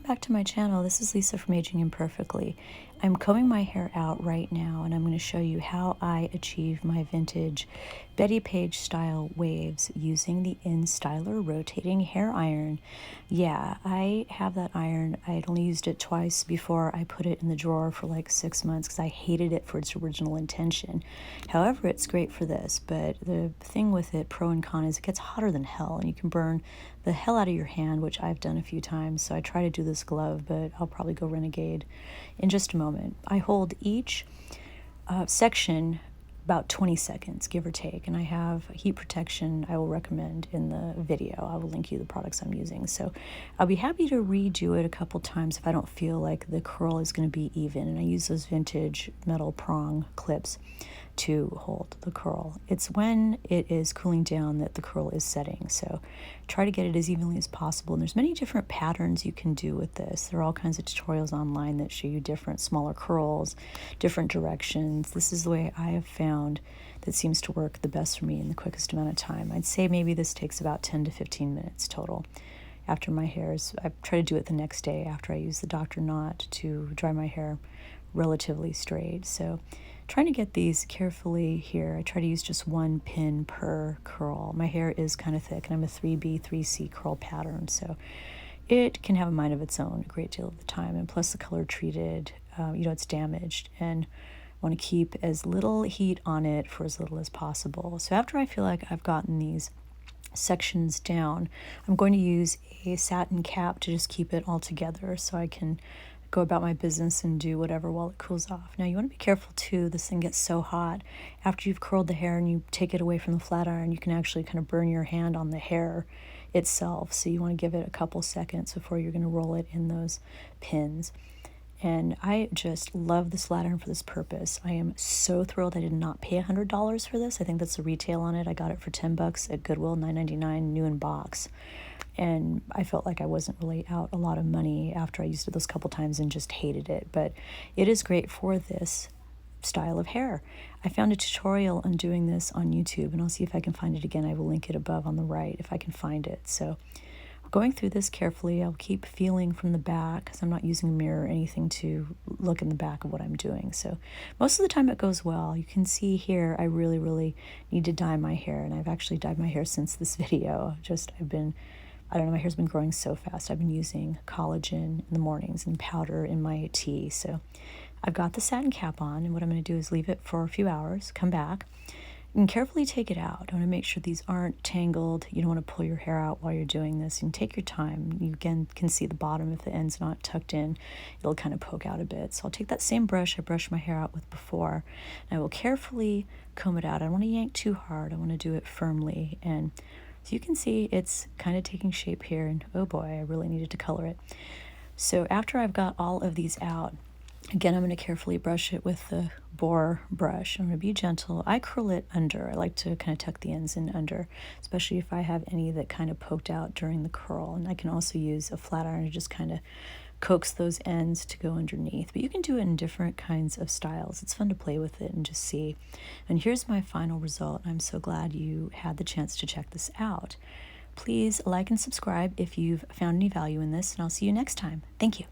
back to my channel. This is Lisa from Aging Imperfectly. I'm combing my hair out right now, and I'm going to show you how I achieve my vintage Bettie Page style waves using the InStyler rotating hair iron. Yeah, I have that iron. I had only used it twice before I put it in the drawer for like 6 months because I hated it for its original intention. However, it's great for this, but the thing with it, pro and con, is it gets hotter than hell, and you can burn the hell out of your hand, which I've done a few times. So I try to do this glove, but I'll probably go renegade in just a moment. I hold each section about 20 seconds, give or take, and I have heat protection I will recommend in the video. I will link you the products I'm using. So I'll be happy to redo it a couple times if I don't feel like the curl is going to be even, and I use those vintage metal prong clips to hold the curl. It's when it is cooling down that the curl is setting, so try to get it as evenly as possible. And there's many different patterns you can do with this. There are all kinds of tutorials online that show you different smaller curls, different directions. This is the way I have found that seems to work the best for me in the quickest amount of time. I'd say maybe this takes about 10 to 15 minutes total. After my hairs, I try to do it the next day after I use the Dr. Knot to dry my hair relatively straight. So trying to get these carefully here. I try to use just one pin per curl. My hair is kind of thick, and I'm a 3B, 3C curl pattern, so it can have a mind of its own a great deal of the time. And plus the color treated, it's damaged, and I want to keep as little heat on it for as little as possible. So after I feel like I've gotten these sections down, I'm going to use a satin cap to just keep it all together so I can go about my business and do whatever while it cools off. Now, you want to be careful too. This thing gets so hot. After you've curled the hair and you take it away from the flat iron, you can actually kind of burn your hand on the hair itself. So you want to give it a couple seconds before you're going to roll it in those pins. And I just love this flat iron for this purpose. I am so thrilled I did not pay $100 for this. I think that's the retail on it. I got it for $10 at Goodwill, $9.99 new in box. And I felt like I wasn't really out a lot of money after I used it those couple times and just hated it. But it is great for this style of hair. I found a tutorial on doing this on YouTube, and I'll see if I can find it again. I will link it above on the right if I can find it. So going through this carefully, I'll keep feeling from the back because I'm not using a mirror or anything to look in the back of what I'm doing. So most of the time it goes well. You can see here I really, really need to dye my hair, and I've actually dyed my hair since this video. I don't know, my hair's been growing so fast. I've been using collagen in the mornings and powder in my tea. So I've got the satin cap on, and what I'm going to do is leave it for a few hours, come back, and carefully take it out. I want to make sure these aren't tangled. You don't want to pull your hair out while you're doing this. And take your time. You again can see the bottom. If the end's not tucked in, it'll kind of poke out a bit. So I'll take that same brush I brushed my hair out with before, and I will carefully comb it out. I don't want to yank too hard. I want to do it firmly. And so you can see it's kind of taking shape here, and oh boy, I really needed to color it. So after I've got all of these out, again, I'm going to carefully brush it with the boar brush. I'm going to be gentle. I curl it under. I like to kind of tuck the ends in under, especially if I have any that kind of poked out during the curl. And I can also use a flat iron to just kind of coax those ends to go underneath. But you can do it in different kinds of styles. It's fun to play with it and just see. And here's my final result. I'm so glad you had the chance to check this out. Please like and subscribe if you've found any value in this, and I'll see you next time. Thank you.